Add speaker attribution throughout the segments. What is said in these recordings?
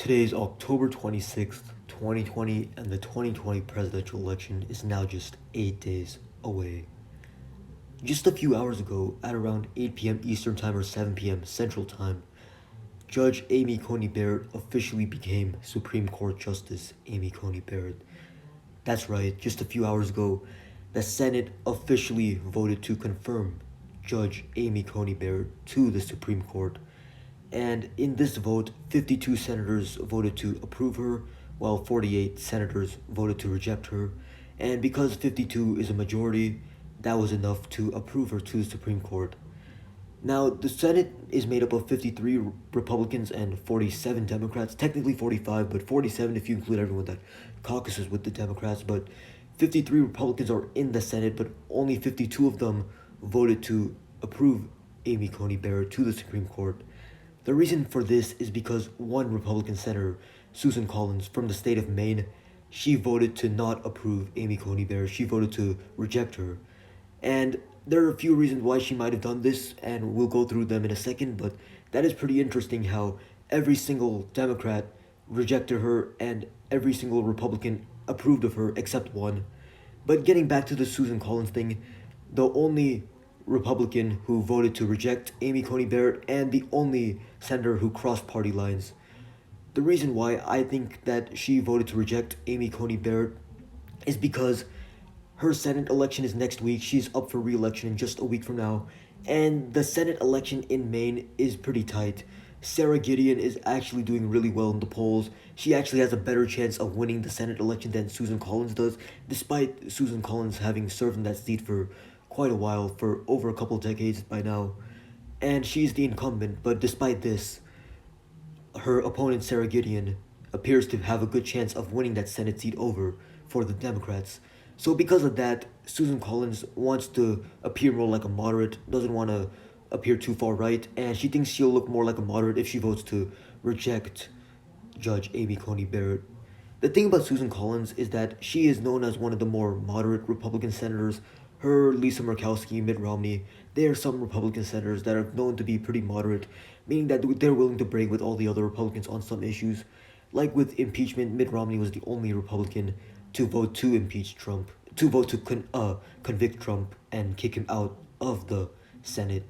Speaker 1: Today is October 26th, 2020, and the 2020 presidential election is now just 8 days away. Just a few hours ago, at around 8 p.m. Eastern Time or 7 p.m. Central Time, Judge Amy Coney Barrett officially became Supreme Court Justice Amy Coney Barrett. That's right, just a few hours ago, the Senate officially voted to confirm Judge Amy Coney Barrett to the Supreme Court. And in this vote, 52 senators voted to approve her, while 48 senators voted to reject her. And because 52 is a majority, that was enough to approve her to the Supreme Court. Now, the Senate is made up of 53 Republicans and 47 Democrats. Technically 45, but 47 if you include everyone that caucuses with the Democrats. But 53 Republicans are in the Senate, but only 52 of them voted to approve Amy Coney Barrett to the Supreme Court. The reason for this is because one Republican senator, Susan Collins, from the state of Maine, she voted to not approve Amy Coney Barrett. She voted to reject her. And there are a few reasons why she might have done this, and we'll go through them in a second, but that is pretty interesting how every single Democrat rejected her and every single Republican approved of her except one. But getting back to the Susan Collins thing, the only Republican who voted to reject Amy Coney Barrett and the only senator who crossed party lines. The reason why I think that she voted to reject Amy Coney Barrett is because her Senate election is next week. She's up for re-election in just a week from now. And the Senate election in Maine is pretty tight. Sarah Gideon is actually doing really well in the polls. She actually has a better chance of winning the Senate election than Susan Collins does, despite Susan Collins having served in that seat for quite a while, for over a couple decades by now. And she's the incumbent, but despite this, her opponent Sarah Gideon appears to have a good chance of winning that Senate seat over for the Democrats. So because of that, Susan Collins wants to appear more like a moderate, doesn't want to appear too far right, and she thinks she'll look more like a moderate if she votes to reject Judge Amy Coney Barrett. The thing about Susan Collins is that she is known as one of the more moderate Republican senators. Her, Lisa Murkowski, Mitt Romney, they are some Republican senators that are known to be pretty moderate, meaning that they're willing to break with all the other Republicans on some issues. Like with impeachment, Mitt Romney was the only Republican to vote to impeach Trump, to vote to convict Trump and kick him out of the Senate.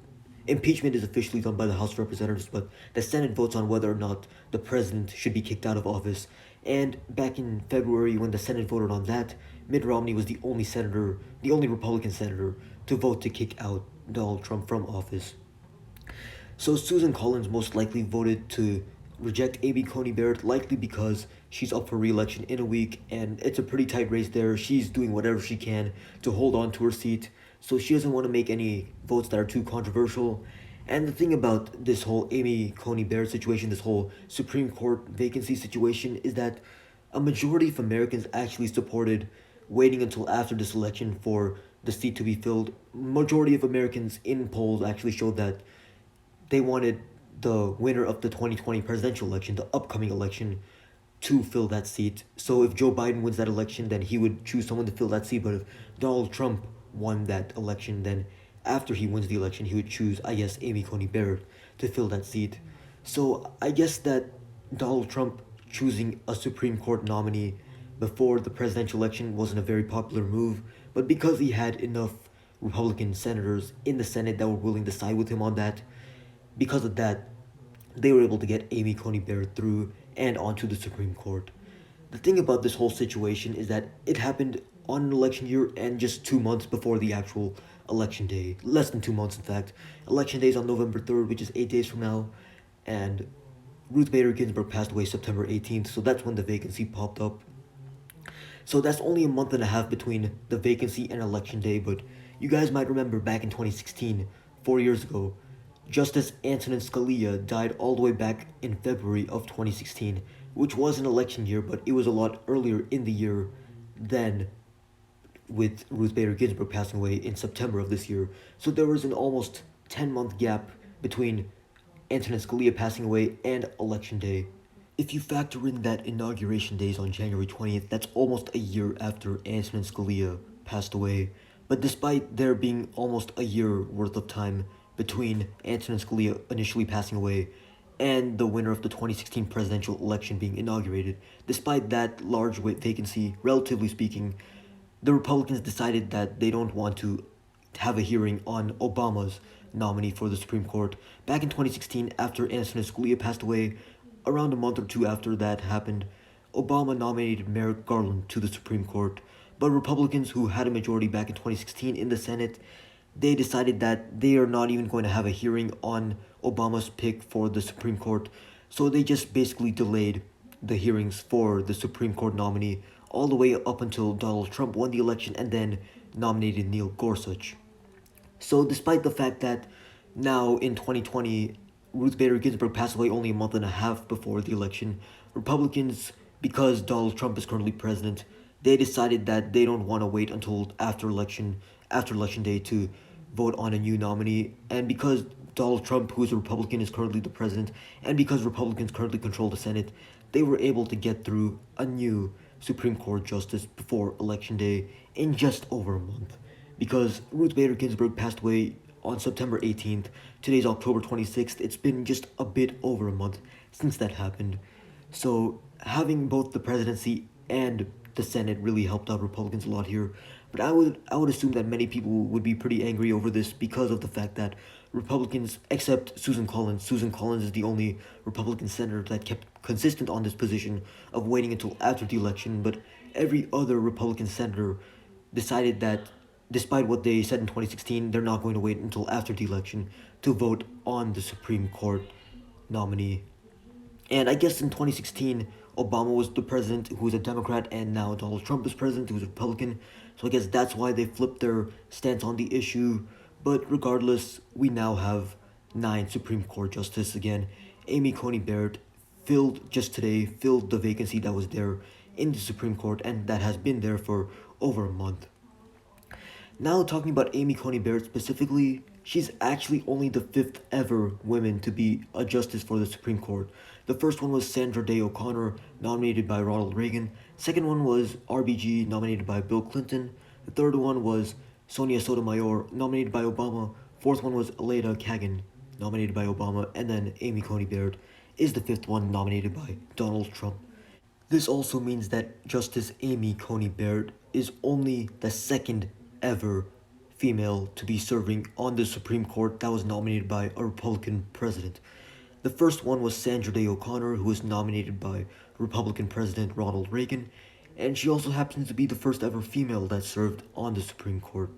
Speaker 1: Impeachment is officially done by the House of Representatives, but the Senate votes on whether or not the president should be kicked out of office. And back in February, when the Senate voted on that, Mitt Romney was the only senator, the only Republican senator, to vote to kick out Donald Trump from office. So Susan Collins most likely voted to reject Amy Coney Barrett, likely because she's up for re-election in a week, and it's a pretty tight race there. She's doing whatever she can to hold on to her seat, so she doesn't want to make any votes that are too controversial. And the thing about this whole Amy Coney Barrett situation, this whole Supreme Court vacancy situation, is that a majority of Americans actually supported waiting until after this election for the seat to be filled. Majority of Americans in polls actually showed that they wanted the winner of the 2020 presidential election, the upcoming election, to fill that seat. So if Joe Biden wins that election, then he would choose someone to fill that seat. But if Donald Trump won that election, then after he wins the election, he would choose, I guess, Amy Coney Barrett to fill that seat. So I guess that Donald Trump choosing a Supreme Court nominee before the presidential election wasn't a very popular move, but because he had enough Republican senators in the Senate that were willing to side with him on that, because of that, they were able to get Amy Coney Barrett through and onto the Supreme Court. The thing about this whole situation is that it happened on an election year and just 2 months before the actual election day. Less than 2 months, in fact. Election day is on November 3rd, which is 8 days from now, and Ruth Bader Ginsburg passed away September 18th, so that's when the vacancy popped up. So that's only a month and a half between the vacancy and election day, but you guys might remember back in 2016, 4 years ago, Justice Antonin Scalia died all the way back in February of 2016, which was an election year, but it was a lot earlier in the year than with Ruth Bader Ginsburg passing away in September of this year. So there was an almost 10-month gap between Antonin Scalia passing away and election day. If you factor in that inauguration day is on January 20th, that's almost a year after Antonin Scalia passed away. But despite there being almost a year worth of time between Antonin Scalia initially passing away and the winner of the 2016 presidential election being inaugurated. Despite that large vacancy, relatively speaking, the Republicans decided that they don't want to have a hearing on Obama's nominee for the Supreme Court. Back in 2016, after Antonin Scalia passed away, around a month or two after that happened, Obama nominated Merrick Garland to the Supreme Court. But Republicans, who had a majority back in 2016 in the Senate, they decided that they are not even going to have a hearing on Obama's pick for the Supreme Court. So they just basically delayed the hearings for the Supreme Court nominee all the way up until Donald Trump won the election and then nominated Neil Gorsuch. So, despite the fact that now in 2020, Ruth Bader Ginsburg passed away only a month and a half before the election, Republicans, because Donald Trump is currently president, they decided that they don't want to wait until after election day to vote on a new nominee. And because Donald Trump, who is a Republican, is currently the president, and because Republicans currently control the Senate, they were able to get through a new Supreme Court justice before election day in just over a month. Because Ruth Bader Ginsburg passed away on September 18th, today's October 26th, it's been just a bit over a month since that happened. So having both the presidency and the Senate really helped out Republicans a lot here. But I would assume that many people would be pretty angry over this because of the fact that Republicans, except Susan Collins is the only Republican senator that kept consistent on this position of waiting until after the election, but every other Republican senator decided that despite what they said in 2016, they're not going to wait until after the election to vote on the Supreme Court nominee. And I guess in 2016, Obama was the president who was a Democrat, and now Donald Trump is president who's a Republican. So I guess that's why they flipped their stance on the issue. But regardless, we now have 9 Supreme Court justices again. Amy Coney Barrett just today filled the vacancy that was there in the Supreme Court, and that has been there for over a month. Now, talking about Amy Coney Barrett specifically, she's actually only the 5th ever woman to be a justice for the Supreme Court. The first one was Sandra Day O'Connor, nominated by Ronald Reagan. Second one was RBG, nominated by Bill Clinton. The third one was Sonia Sotomayor, nominated by Obama. Fourth one was Aleda Kagan, nominated by Obama. And then Amy Coney Barrett is the 5th one, nominated by Donald Trump. This also means that Justice Amy Coney Barrett is only the 2nd ever female to be serving on the Supreme Court that was nominated by a Republican president. The first one was Sandra Day O'Connor, who was nominated by Republican President Ronald Reagan, and she also happens to be the first ever female that served on the Supreme Court.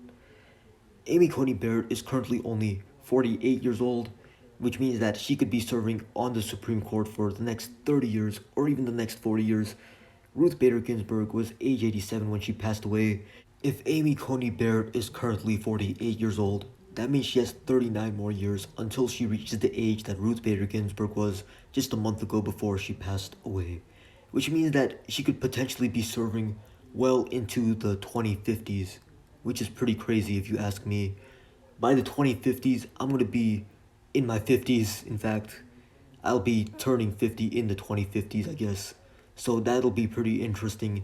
Speaker 1: Amy Coney Barrett is currently only 48 years old, which means that she could be serving on the Supreme Court for the next 30 years or even the next 40 years. Ruth Bader Ginsburg was age 87 when she passed away. If Amy Coney Barrett is currently 48 years old, that means she has 39 more years until she reaches the age that Ruth Bader Ginsburg was just a month ago before she passed away. Which means that she could potentially be serving well into the 2050s, which is pretty crazy if you ask me. By the 2050s, I'm going to be in my 50s, in fact. I'll be turning 50 in the 2050s, I guess. So that'll be pretty interesting,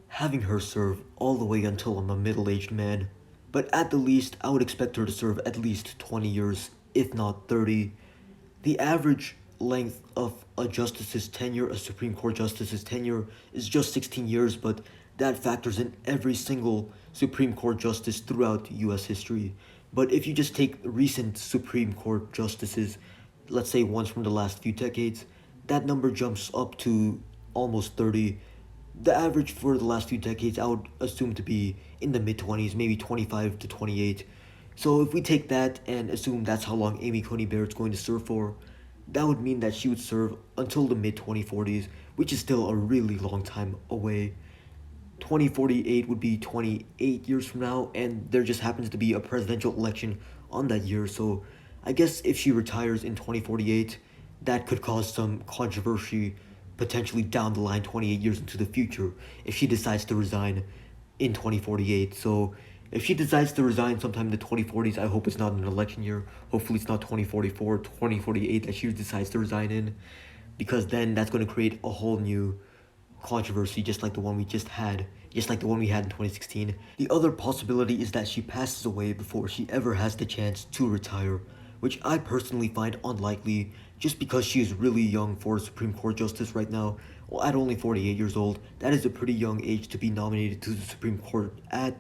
Speaker 1: having her serve all the way until I'm a middle-aged man. But at the least, I would expect her to serve at least 20 years, if not 30. The average length of a justice's tenure, a Supreme Court justice's tenure, is just 16 years, but that factors in every single Supreme Court justice throughout U.S. history. But if you just take recent Supreme Court justices, let's say ones from the last few decades, that number jumps up to almost 30. The average for the last few decades, I would assume to be in the mid-20s, maybe 25 to 28. So if we take that and assume that's how long Amy Coney Barrett's going to serve for, that would mean that she would serve until the mid-2040s, which is still a really long time away. 2048 would be 28 years from now, and there just happens to be a presidential election on that year, so I guess if she retires in 2048, that could cause some controversy potentially down the line 28 years into the future if she decides to resign in 2048. So if she decides to resign sometime in the 2040s, I hope it's not an election year. Hopefully it's not 2044, 2048 that she decides to resign in, because then that's going to create a whole new controversy just like the one we had in 2016. The other possibility is that she passes away before she ever has the chance to retire, which I personally find unlikely just because she is really young for a Supreme Court justice right now. Well, at only 48 years old, that is a pretty young age to be nominated to the Supreme Court at.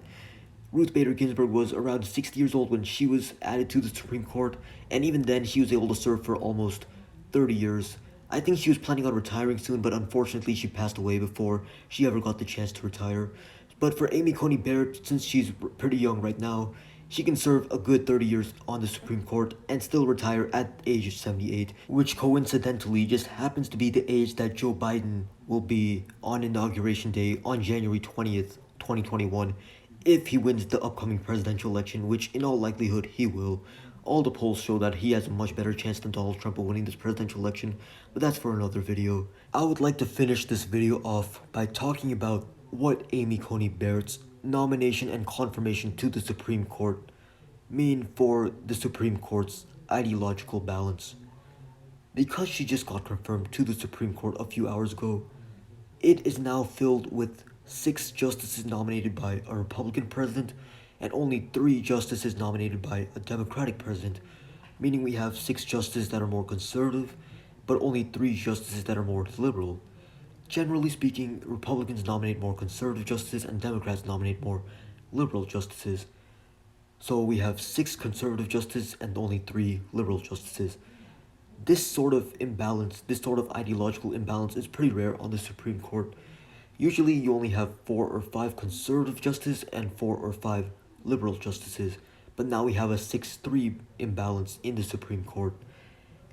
Speaker 1: Ruth Bader Ginsburg was around 60 years old when she was added to the Supreme Court, and even then she was able to serve for almost 30 years. I think she was planning on retiring soon, but unfortunately she passed away before she ever got the chance to retire. But for Amy Coney Barrett, since she's pretty young right now, she can serve a good 30 years on the Supreme Court and still retire at age 78, which coincidentally just happens to be the age that Joe Biden will be on Inauguration Day on January 20th, 2021, if he wins the upcoming presidential election, which in all likelihood he will. All the polls show that he has a much better chance than Donald Trump of winning this presidential election, but that's for another video. I would like to finish this video off by talking about what Amy Coney Barrett's nomination and confirmation to the Supreme Court mean for the Supreme Court's ideological balance. Because she just got confirmed to the Supreme Court a few hours ago, it is now filled with 6 justices nominated by a Republican president and only 3 justices nominated by a Democratic president, meaning we have 6 justices that are more conservative, but only 3 justices that are more liberal. Generally speaking, Republicans nominate more conservative justices and Democrats nominate more liberal justices. So we have 6 conservative justices and only 3 liberal justices. This sort of imbalance, this sort of ideological imbalance is pretty rare on the Supreme Court. Usually you only have 4 or 5 conservative justices and 4 or 5 liberal justices, but now we have a 6-3 imbalance in the Supreme Court.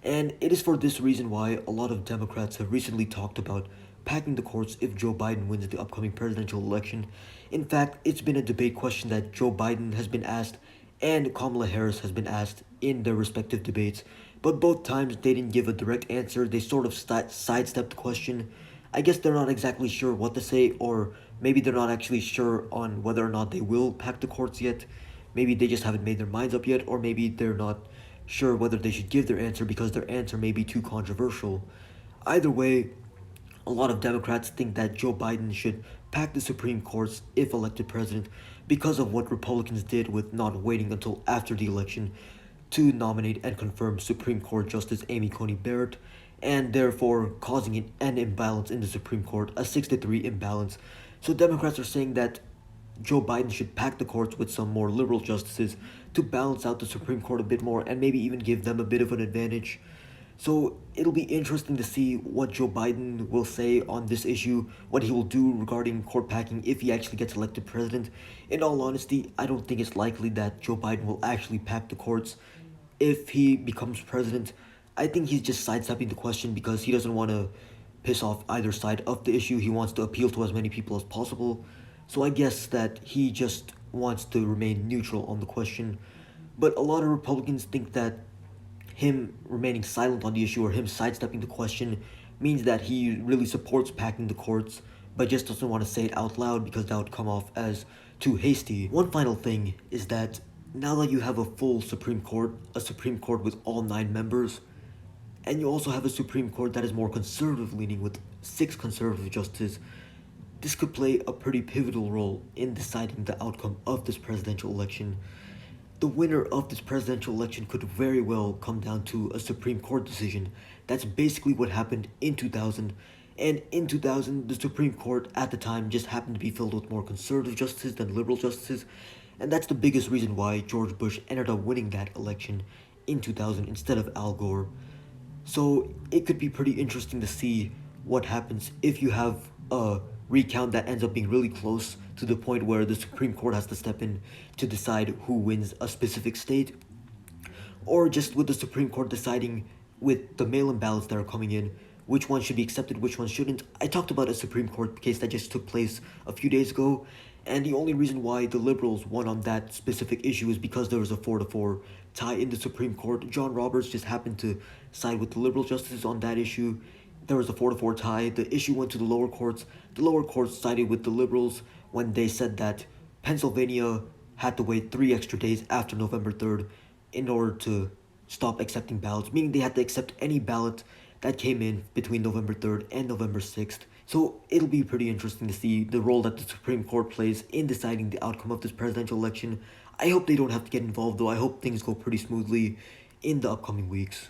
Speaker 1: And it is for this reason why a lot of Democrats have recently talked about packing the courts if Joe Biden wins the upcoming presidential election. In fact, it's been a debate question that Joe Biden has been asked and Kamala Harris has been asked in their respective debates, but both times they didn't give a direct answer. They sort of sidestepped the question. I guess they're not exactly sure what to say, or maybe they're not actually sure on whether or not they will pack the courts yet. Maybe they just haven't made their minds up yet, or maybe they're not sure whether they should give their answer because their answer may be too controversial. Either way, a lot of Democrats think that Joe Biden should pack the Supreme Courts if elected president because of what Republicans did with not waiting until after the election to nominate and confirm Supreme Court Justice Amy Coney Barrett, and therefore causing an imbalance in the Supreme Court, a 6-3 imbalance. So Democrats are saying that Joe Biden should pack the courts with some more liberal justices to balance out the Supreme Court a bit more and maybe even give them a bit of an advantage. So it'll be interesting to see what Joe Biden will say on this issue, what he will do regarding court packing if he actually gets elected president. In all honesty, I don't think it's likely that Joe Biden will actually pack the courts if he becomes president. I think he's just sidestepping the question because he doesn't want to piss off either side of the issue. He wants to appeal to as many people as possible. So I guess that he just wants to remain neutral on the question. But a lot of Republicans think that him remaining silent on the issue or him sidestepping the question means that he really supports packing the courts, but just doesn't want to say it out loud because that would come off as too hasty. One final thing is that now that you have a full Supreme Court, a Supreme Court with all 9 members, and you also have a Supreme Court that is more conservative leaning with 6 conservative justices, this could play a pretty pivotal role in deciding the outcome of this presidential election. The winner of this presidential election could very well come down to a Supreme Court decision. That's basically what happened in 2000. And in 2000, the Supreme Court at the time just happened to be filled with more conservative justices than liberal justices. And that's the biggest reason why George Bush ended up winning that election in 2000 instead of Al Gore. So it could be pretty interesting to see what happens if you have a recount that ends up being really close to the point where the Supreme Court has to step in to decide who wins a specific state, or just with the Supreme Court deciding with the mail-in ballots that are coming in which one should be accepted, which one shouldn't. I talked about a Supreme Court case that just took place a few days ago, and the only reason why the Liberals won on that specific issue is because there was a 4-4 tie in the Supreme Court. John Roberts just happened to side with the Liberal justices on that issue. There was a 4-4 tie. The issue went to the lower courts. The lower courts sided with the Liberals when they said that Pennsylvania had to wait 3 extra days after November 3rd in order to stop accepting ballots, meaning they had to accept any ballot that came in between November 3rd and November 6th. So it'll be pretty interesting to see the role that the Supreme Court plays in deciding the outcome of this presidential election. I hope they don't have to get involved, though. I hope things go pretty smoothly in the upcoming weeks.